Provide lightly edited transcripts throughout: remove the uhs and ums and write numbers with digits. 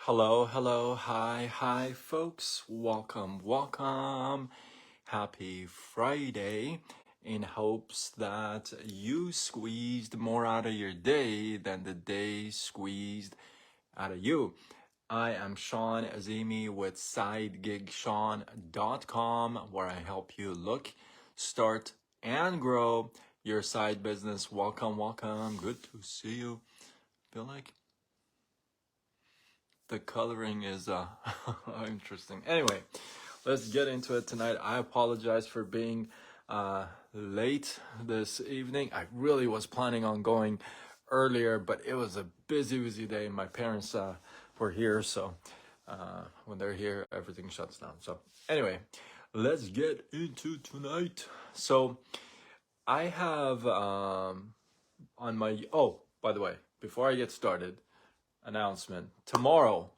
Hello, hello, hi, folks. Welcome. Happy Friday. In hopes that you squeezed more out of your day than the day squeezed out of you. I am Sean Azimi with SideGigSean.com, where I help you look, start, and grow your side business. Welcome. Good to see you. Feel like the coloring is interesting. Anyway, let's get into it tonight. I apologize for being late this evening. I really was planning on going earlier, but it was a busy day. My parents were here, so when they're here, everything shuts down. So anyway, let's get into tonight. So I have on my, oh, by the way, before I get started, announcement. Tomorrow,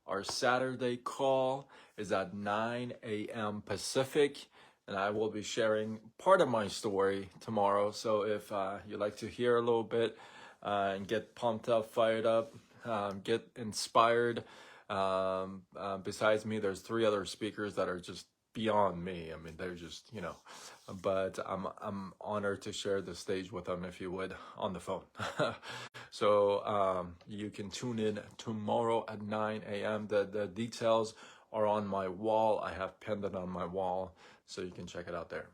our Saturday call is at 9 a.m. Pacific, and I will be sharing part of my story tomorrow. So if you like to hear a little bit and get pumped up, fired up, get inspired, besides me, there's 3 other speakers that are just beyond me. I mean, they're just, but I'm honored to share the stage with them, if you would, on the phone. So you can tune in tomorrow at 9 a.m. The details are on my wall. I have pinned it on my wall, so you can check it out there.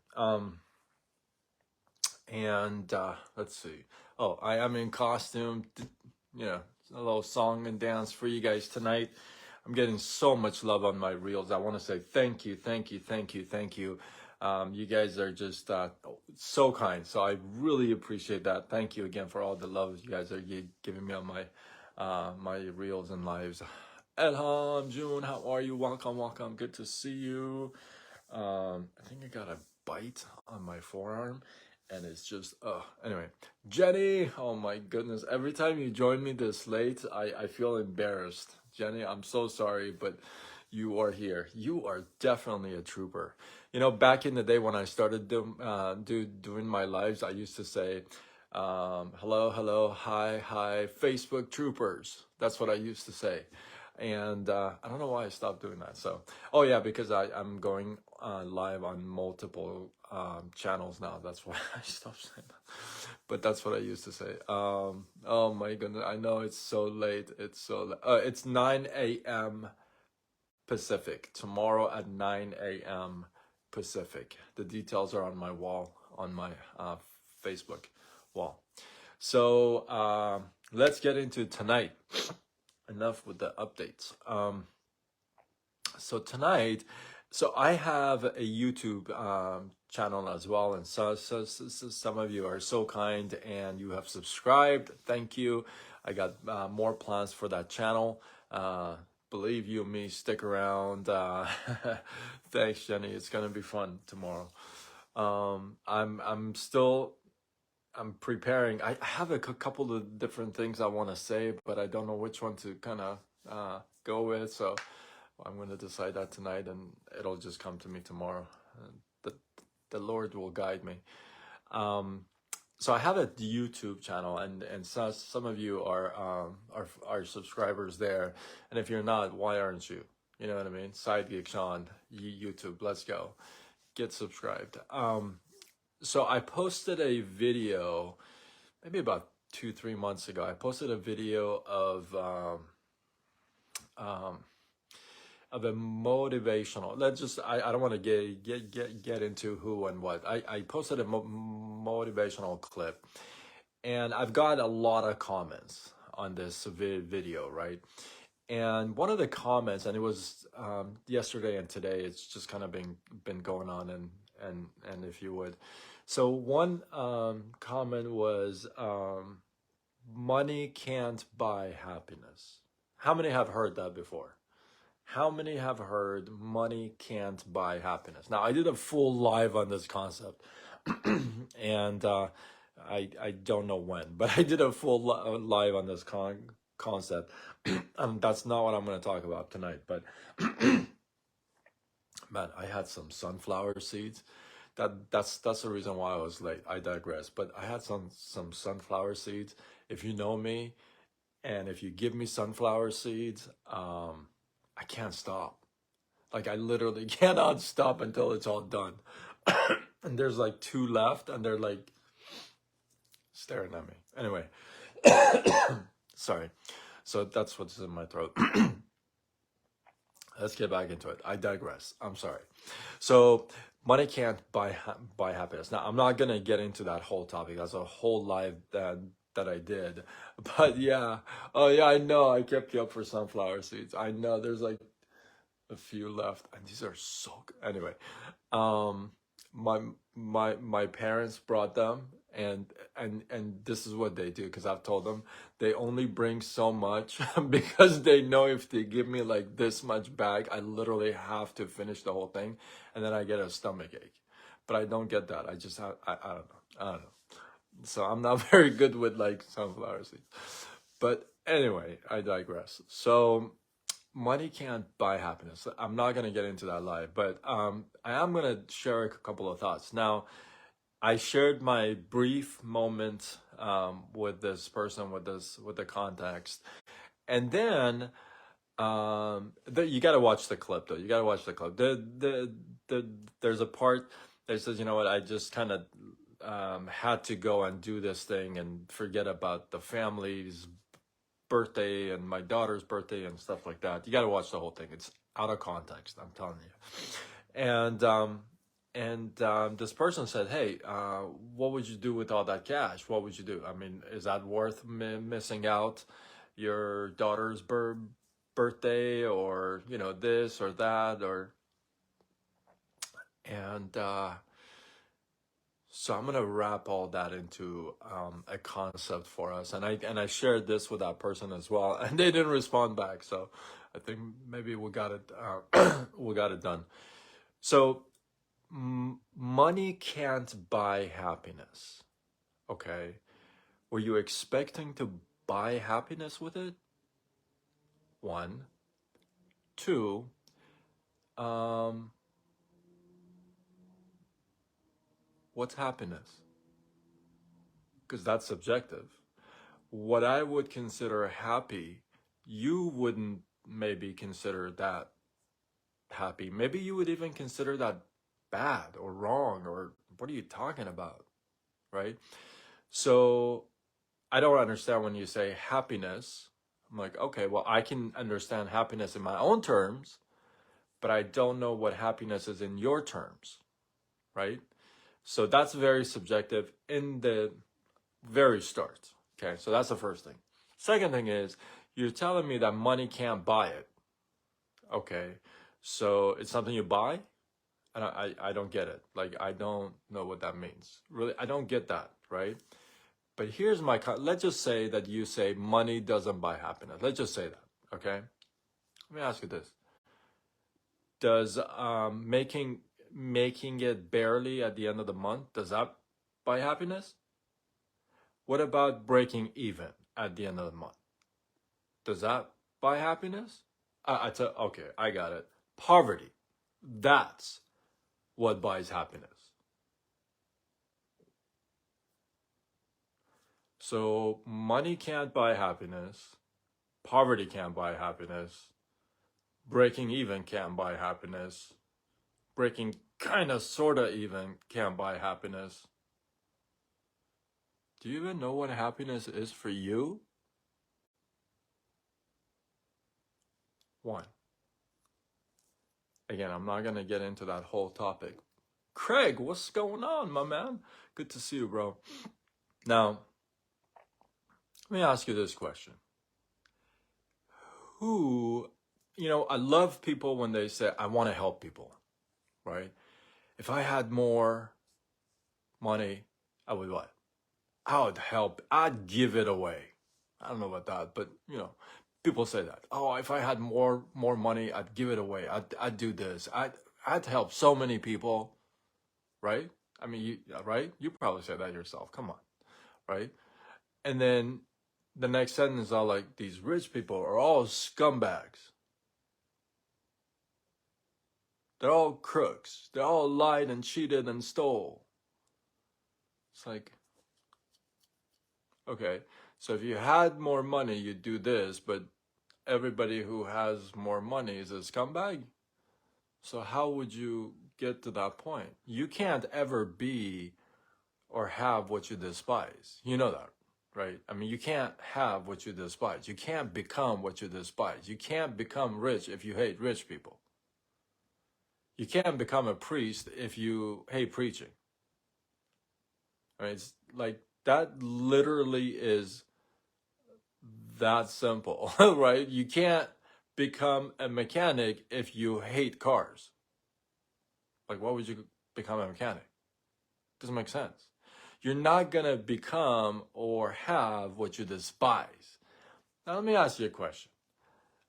And let's see. Oh, I am in costume. A little song and dance for you guys tonight. I'm getting so much love on my reels. I want to say thank you. You guys are just so kind. So I really appreciate that. Thank you again for all the love you guys are giving me on my reels and lives. Elham, June, how are you? Welcome. Good to see you. I think I got a bite on my forearm. And it's just, anyway. Jenny, oh my goodness. Every time you join me this late, I feel embarrassed. Jenny, I'm so sorry, but you are here. You are definitely a trooper. Back in the day when I started doing my lives, I used to say, hello, hi, Facebook troopers. That's what I used to say. And I don't know why I stopped doing that. So, oh yeah, because I'm going live on multiple channels now. That's why I stopped saying that. But that's what I used to say. Oh my goodness, I know it's so late. It's 9 a.m. Pacific. Tomorrow at 9 a.m. Pacific. The details are on my wall, on my Facebook wall. So let's get into tonight. Enough with the updates. So tonight, I have a YouTube channel as well, and so some of you are so kind and you have subscribed. Thank you. I got more plans for that channel. Believe you me, stick around. Thanks, Jenny. It's gonna be fun tomorrow. I'm preparing. I have a couple of different things I want to say, but I don't know which one to kind of go with. So I'm going to decide that tonight, and it'll just come to me tomorrow. The Lord will guide me. So I have a YouTube channel, and some of you are subscribers there, and if you're not, why aren't you? You know what I mean? Side Gig Sean, YouTube. Let's go, get subscribed. So I posted a video maybe about 2-3 months ago. I posted a video of a motivational. I don't want to get into who and what. I posted a motivational clip, and I've got a lot of comments on this video, right? And one of the comments, and it was yesterday and today, it's just kind of been going on, and if you would. So one comment was, money can't buy happiness. How many have heard that before? How many have heard money can't buy happiness? Now, I did a full live on this concept, and I don't know when, but I did a full live on this concept. That's not what I'm going to talk about tonight, but man, I had some sunflower seeds. That's the reason why I was late. I digress. But I had some sunflower seeds. If you know me, And if you give me sunflower seeds, I can't stop. Like I literally cannot stop until it's all done. And there's like 2 left, and they're like staring at me. Anyway, sorry. So that's what's in my throat. Let's get back into it. I digress. I'm sorry. So money can't buy happiness. Now I'm not gonna get into that whole topic. That's a whole live that I did. But yeah, oh yeah, I know. I kept you up for sunflower seeds. I know. There's like a few left, and these are so good. Anyway, um, my parents brought them, and this is what they do, because I've told them they only bring so much because they know if they give me like this much bag, I literally have to finish the whole thing, and then I get a stomach ache. But I don't get that. I just have, I don't know. I don't know. So I'm not very good with like sunflower seeds. But anyway, I digress. So money can't buy happiness. I'm not going to get into that lie, but I am going to share a couple of thoughts. Now, I shared my brief moment with this person, with the context, and then you got to watch the clip though. You got to watch the clip. There's a part that says, you know what, I just kind of had to go and do this thing and forget about the family's birthday and my daughter's birthday and stuff like that. You got to watch the whole thing. It's out of context, I'm telling you. And this person said, "Hey, what would you do with all that cash? What would you do? I mean, is that worth missing out your daughter's birthday, or you know, this or that, or?" And so I'm gonna wrap all that into a concept for us, and I shared this with that person as well, and they didn't respond back. So I think maybe we got it we got it done. So money can't buy happiness. Okay, were you expecting to buy happiness with it? One, two. Um, what's happiness? Because that's subjective. What I would consider happy, you wouldn't maybe consider that happy. Maybe you would even consider that bad or wrong, or what are you talking about? Right? So I don't understand when you say happiness. I'm like, okay, well, I can understand happiness in my own terms, but I don't know what happiness is in your terms, right? So that's very subjective in the very start. Okay, so that's the first thing. Second thing is, you're telling me that money can't buy it. Okay, so it's something you buy? And I don't get it. Like, I don't know what that means. Really, I don't get that, right? But here's my, let's just say that you say money doesn't buy happiness. Let's just say that, okay? Let me ask you this. Does making it barely at the end of the month, does that buy happiness? What about breaking even at the end of the month? Does that buy happiness? Okay, I got it. Poverty. That's what buys happiness. So money can't buy happiness. Poverty can't buy happiness. Breaking even can't buy happiness. Breaking kinda sorta even can't buy happiness. Do you even know what happiness is for you? One. Again, I'm not gonna get into that whole topic. Craig, what's going on, my man? Good to see you, bro. Now, let me ask you this question. I love people when they say, I want to help people, right? If I had more money, I would what? I would help. I'd give it away. I don't know about that, but people say that. Oh, if I had more money, I'd give it away. I'd do this. I'd help so many people, right? I mean, right? You probably said that yourself. Come on, right? And then the next sentence are like, these rich people are all scumbags. They're all crooks. They all lied and cheated and stole. It's like, okay. So if you had more money, you'd do this, but everybody who has more money is a scumbag. So how would you get to that point? You can't ever be or have what you despise. You know that, right? I mean, you can't have what you despise. You can't become what you despise. You can't become rich if you hate rich people. You can't become a priest if you hate preaching. Right? It's like that literally is that simple, right? You can't become a mechanic if you hate cars. Like, why would you become a mechanic? Doesn't make sense. You're not gonna become or have what you despise. Now, let me ask you a question.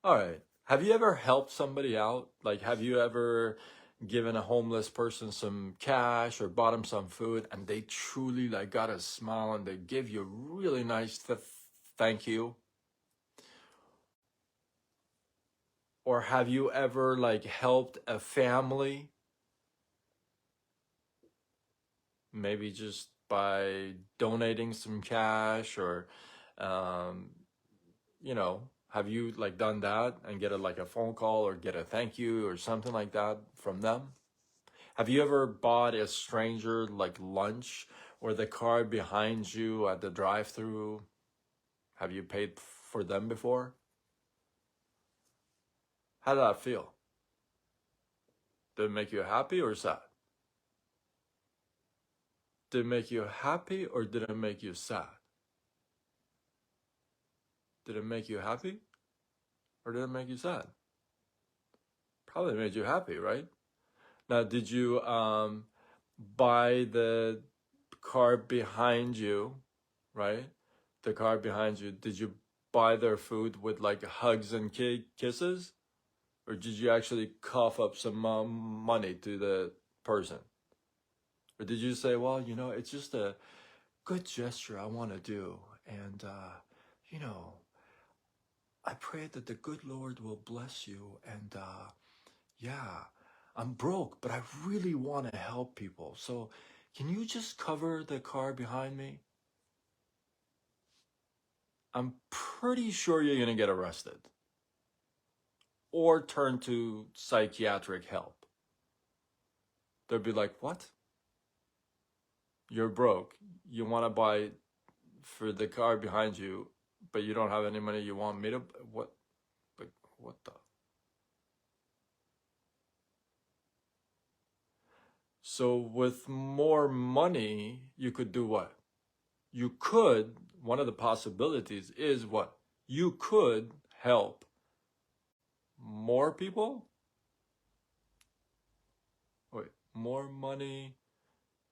All right. Have you ever helped somebody out? Like, have you ever given a homeless person some cash or bought them some food and they truly like got a smile and they give you a really nice thank you? Or have you ever like helped a family? Maybe just by donating some cash or, um, you know, have you like done that and get like a phone call or get a thank you or something like that from them? Have you ever bought a stranger like lunch or the car behind you at the drive-through? Have you paid for them before? How did that feel? Did it make you happy or sad? Did it make you happy or did it make you sad? Did it make you happy or did it make you sad? Probably made you happy, right? Now, did you buy the car behind you, right? The car behind you, did you buy their food with like hugs and kisses? Or did you actually cough up some money to the person? Or did you say, well, you know, it's just a good gesture I want to do. And, you know, I pray that the good Lord will bless you. And, yeah, I'm broke, but I really want to help people. So can you just cover the car behind me? I'm pretty sure you're going to get arrested or turn to psychiatric help. They'll be like, what? You're broke. You want to buy for the car behind you, but you don't have any money. You want me to, what? Like, what the? So with more money, you could do what? You could, one of the possibilities is what? You could help more people? Wait, more money?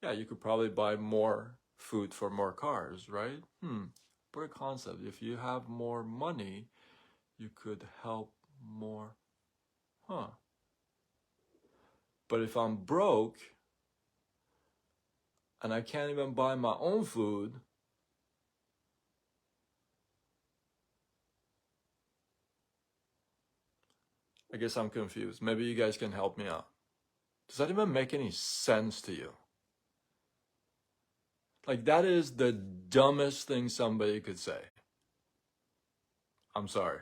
Yeah, you could probably buy more food for more cars, right? Weird concept. If you have more money, you could help more. Huh. But if I'm broke and I can't even buy my own food, I guess I'm confused. Maybe you guys can help me out. Does that even make any sense to you? Like, that is the dumbest thing somebody could say. I'm sorry.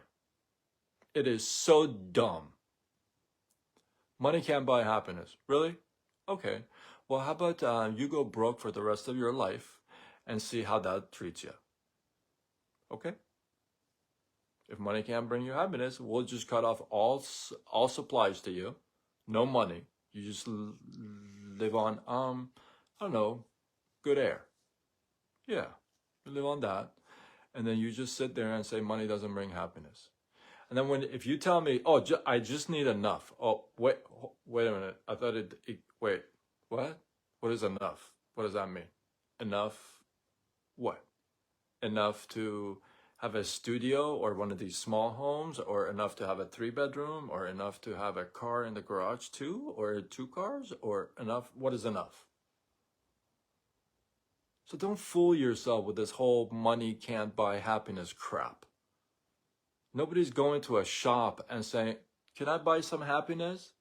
It is so dumb. Money can't buy happiness. Really? Okay. Well, how about you go broke for the rest of your life and see how that treats you? Okay? If money can't bring you happiness, we'll just cut off all supplies to you. No money. You just live on, I don't know, good air. Yeah, you live on that. And then you just sit there and say money doesn't bring happiness. And then if you tell me, oh, I just need enough. Oh, wait a minute. I thought wait, what? What is enough? What does that mean? Enough what? Enough to have a studio or one of these small homes, or enough to have a 3-bedroom, or enough to have a car in the garage too, or 2 cars, or enough? What is enough? So don't fool yourself with this whole money can't buy happiness crap. Nobody's going to a shop and saying, can I buy some happiness?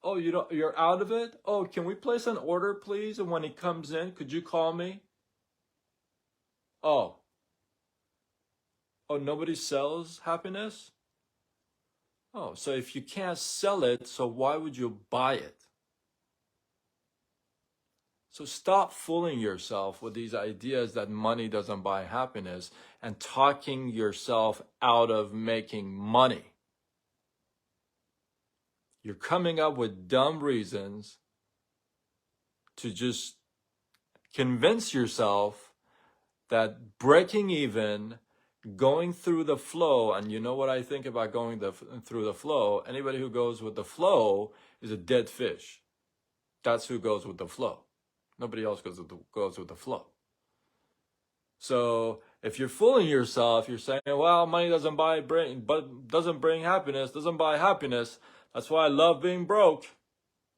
Oh, you're out of it? Oh, can we place an order, please? And when it comes in, could you call me? Oh, Oh, nobody sells happiness? Oh, so if you can't sell it, so why would you buy it? So stop fooling yourself with these ideas that money doesn't buy happiness and talking yourself out of making money. You're coming up with dumb reasons to just convince yourself that breaking even, going through the flow, and you know what I think about going through the flow? Anybody who goes with the flow is a dead fish. That's who goes with the flow. Nobody else goes with the flow. So if you're fooling yourself, you're saying, well, money doesn't bring happiness, doesn't buy happiness. That's why I love being broke.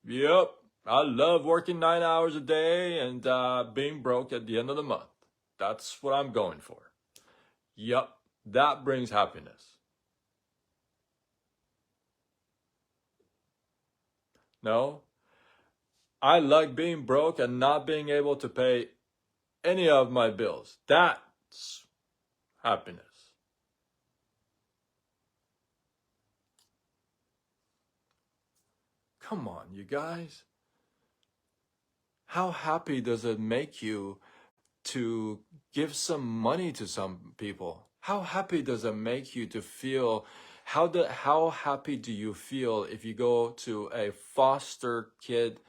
Yep. I love working 9 hours a day and being broke at the end of the month. That's what I'm going for. Yep. That brings happiness. No. I like being broke and not being able to pay any of my bills. That's happiness. Come on, you guys. How happy does it make you to give some money to some people? How happy does it make you to feel? How happy do you feel if you go to a foster kid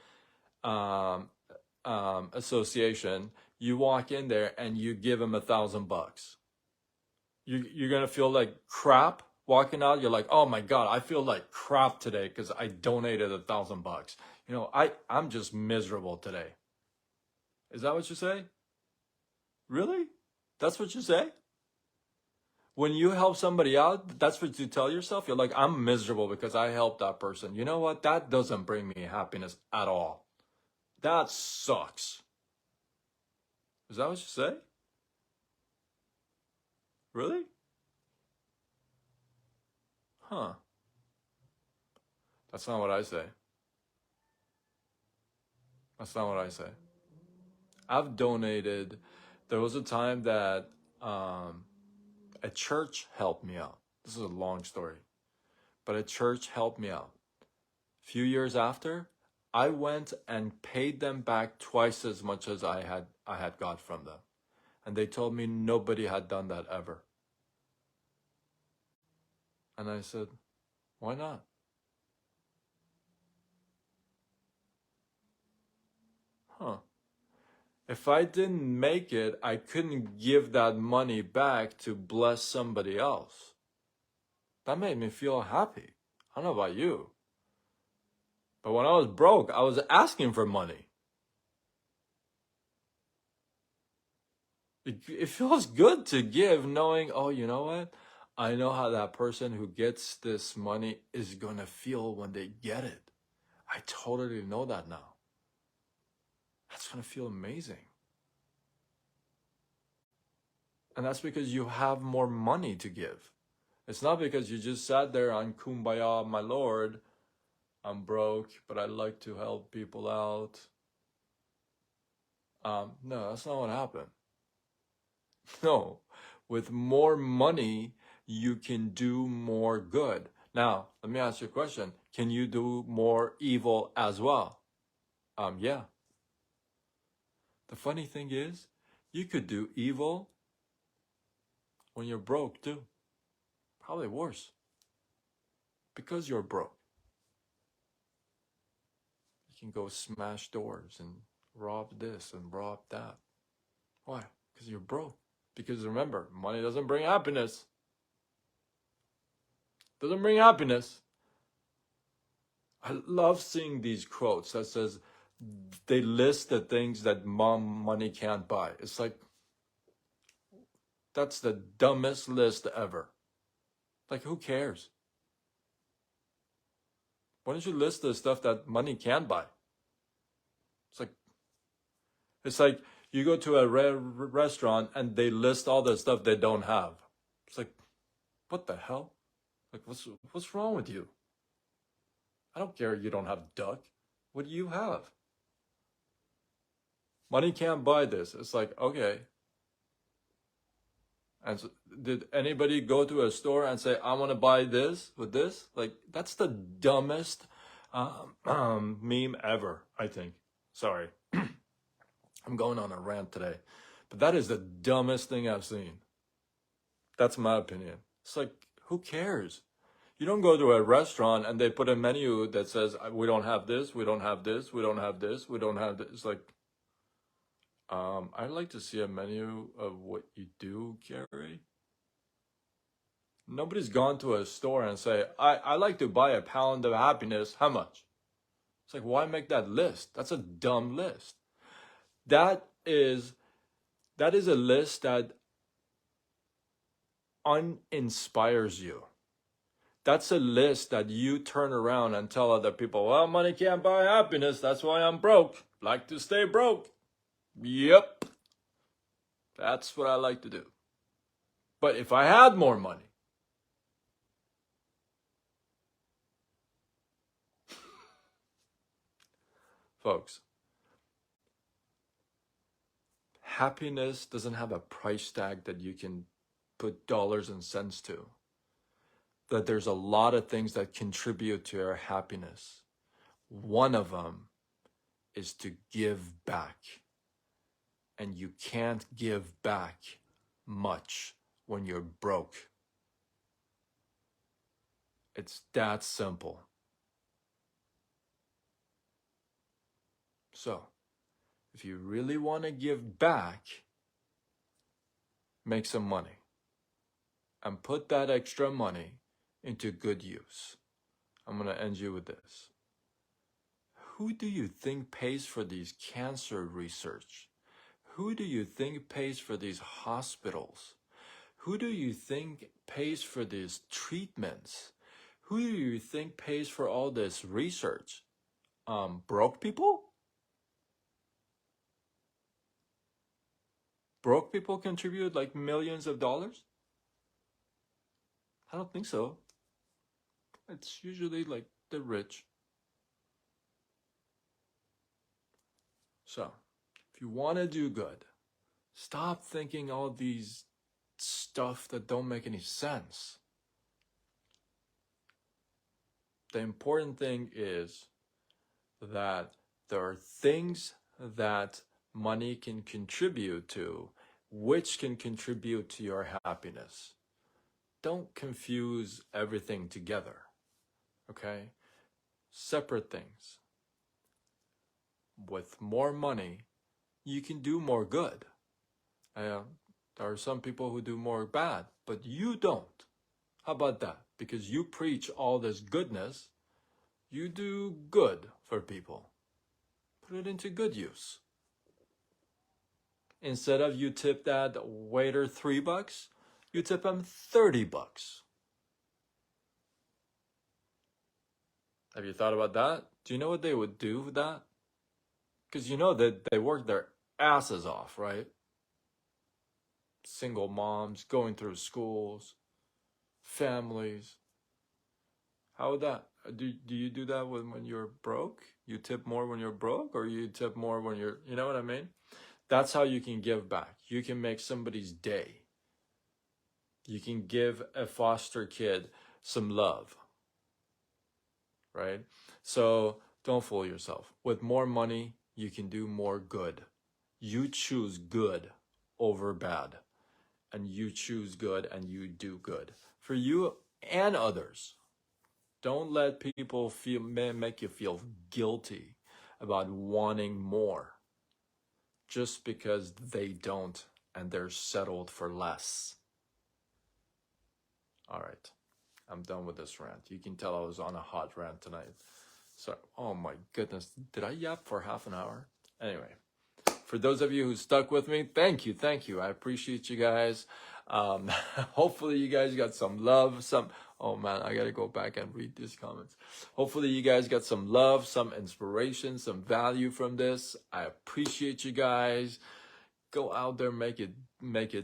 association? You walk in there and you give them $1,000. You're gonna feel like crap walking out. You're like, oh my god, I feel like crap today because I donated $1,000. You know, I'm just miserable today. Is that what you say? Really? That's what you say? When you help somebody out, that's what you tell yourself? You're like, I'm miserable because I helped that person. You know what? That doesn't bring me happiness at all. That sucks. Is that what you say? Really? Huh. That's not what I say. That's not what I say. I've donated. There was a time that a church helped me out. This is a long story, but a church helped me out. A few years after, I went and paid them back twice as much as I had got from them, and they told me nobody had done that ever. And I said, why not? Huh. If I didn't make it, I couldn't give that money back to bless somebody else. That made me feel happy. I don't know about you. But when I was broke, I was asking for money. It feels good to give knowing, oh, you know what? I know how that person who gets this money is going to feel when they get it. I totally know that now. That's going to feel amazing. And that's because you have more money to give. It's not because you just sat there on kumbaya, my lord. I'm broke, but I like to help people out. No, that's not what happened. No, with more money, you can do more good. Now, let me ask you a question. Can you do more evil as well? Yeah. The funny thing is, you could do evil when you're broke too. Probably worse. Because you're broke. You can go smash doors and rob this and rob that. Why? Because you're broke. Because remember, money doesn't bring happiness. Doesn't bring happiness. I love seeing these quotes that says they list the things that money can't buy. It's like, that's the dumbest list ever. Like, who cares? Why don't you list the stuff that money can buy? It's like you go to a restaurant and they list all the stuff they don't have. It's like, what the hell? Like, what's wrong with you? I don't care you don't have duck. What do you have? Money can't buy this. It's like, okay. And so, did anybody go to a store and say, I want to buy this with this? Like, that's the dumbest meme ever, I think. Sorry. I'm going on a rant today. But that is the dumbest thing I've seen. That's my opinion. It's like, who cares? You don't go to a restaurant and they put a menu that says, we don't have this, we don't have this, we don't have this, we don't have this. It's like, I'd like to see a menu of what you do carry. Nobody's gone to a store and say, I like to buy a pound of happiness. How much? It's like, why make that list? That's a dumb list. That is a list that uninspires you. That's a list that you turn around and tell other people, well, money can't buy happiness. That's why I'm broke. Like to stay broke. Yep. That's what I like to do. But if I had more money, folks, happiness doesn't have a price tag that you can put dollars and cents to. That there's a lot of things that contribute to your happiness. One of them is to give back. And you can't give back much when you're broke. It's that simple. So, if you really want to give back, make some money. And put that extra money into good use. I'm going to end you with this. Who do you think pays for these cancer research? Who do you think pays for these hospitals? Who do you think pays for these treatments? Who do you think pays for all this research? Broke people? Broke people contribute like millions of dollars? I don't think so. It's usually like the rich. So, if you want to do good, stop thinking all these stuff that don't make any sense. The important thing is that there are things that money can contribute to, which can contribute to your happiness. Don't confuse everything together, okay? Separate things. With more money, you can do more good. There are some people who do more bad, but you don't. How about that? Because you preach all this goodness, you do good for people. Put it into good use. Instead of you tip that waiter $3, you tip him $30. Have you thought about that? Do you know what they would do with that? Because you know that they work their asses off, right? Single moms going through schools, families. How would that? Do you do that when you're broke? You tip more when you're broke, or you tip more when you're, you know what I mean? That's how you can give back. You can make somebody's day. You can give a foster kid some love, right? So don't fool yourself. With more money, you can do more good. You choose good over bad. And you choose good and you do good. For you and others. Don't let people make you feel guilty about wanting more. Just because they don't and they're settled for less. All right. I'm done with this rant. You can tell I was on a hot rant tonight. So, oh my goodness. Did I yap for half an hour? Anyway, for those of you who stuck with me, thank you. I appreciate you guys. Hopefully you guys got some love, oh man, I gotta go back and read these comments. Hopefully you guys got some love, some inspiration, some value from this. I appreciate you guys. Go out there, make it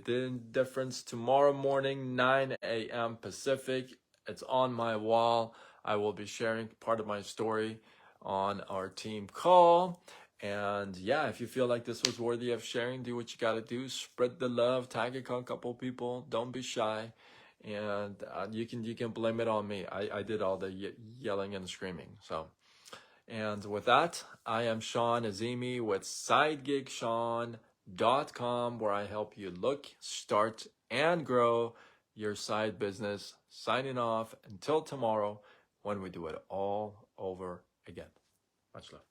the difference. Tomorrow morning, 9 a.m. Pacific. It's on my wall. I will be sharing part of my story on our team call. And yeah, if you feel like this was worthy of sharing, do what you got to do. Spread the love, tag a couple people. Don't be shy. And you can blame it on me. I did all the yelling and screaming. So, and with that, I am Sean Azimi with SideGigSean.com, where I help you look, start, and grow your side business. Signing off until tomorrow when we do it all over again. Much love.